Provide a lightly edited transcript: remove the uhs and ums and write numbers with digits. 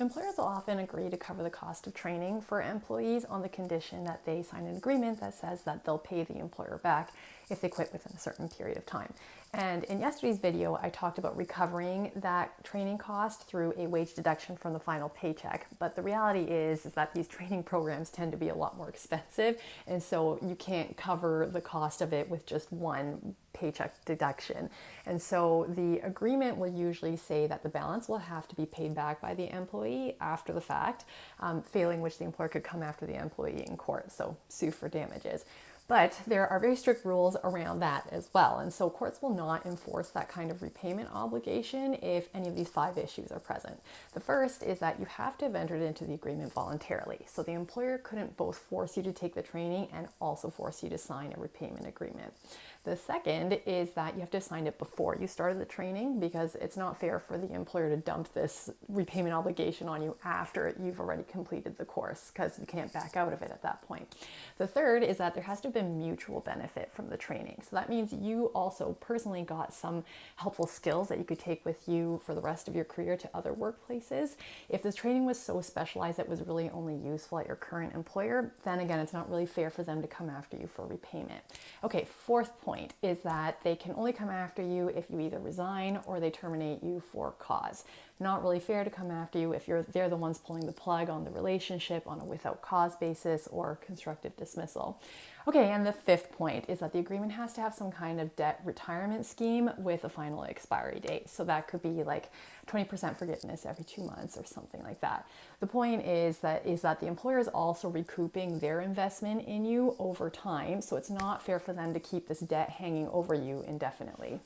Employers will often agree to cover the cost of training for employees on the condition that they sign an agreement that says that they'll pay the employer back if they quit within a certain period of time. And in yesterday's video, I talked about recovering that training cost through a wage deduction from the final paycheck. But the reality is that these training programs tend to be a lot more expensive. And so you can't cover the cost of it with just one paycheck deduction. And so the agreement will usually say that the balance will have to be paid back by the employee after the fact, failing which the employer could come after the employee in court, so sue for damages. But there are very strict rules around that as well. And so courts will not enforce that kind of repayment obligation if any of these 5 issues are present. The first is that you have to have entered into the agreement voluntarily. So the employer couldn't both force you to take the training and also force you to sign a repayment agreement. The second is that you have to have signed it before you started the training, because it's not fair for the employer to dump this repayment obligation on you after you've already completed the course, because you can't back out of it at that point. The third is that there has to have been mutual benefit from the training. So that means you also personally got some helpful skills that you could take with you for the rest of your career to other workplaces. If the training was so specialized that it was really only useful at your current employer, then again, it's not really fair for them to come after you for repayment. Okay, fourth point is that they can only come after you if you either resign or they terminate you for cause. Not really fair to come after you if they're the ones pulling the plug on the relationship on a without cause basis or constructive dismissal. Okay, and the fifth point is that the agreement has to have some kind of debt retirement scheme with a final expiry date. So that could be like 20% forgiveness every 2 months or something like that. The point is that the employer is also recouping their investment in you over time. So it's not fair for them to keep this debt hanging over you indefinitely.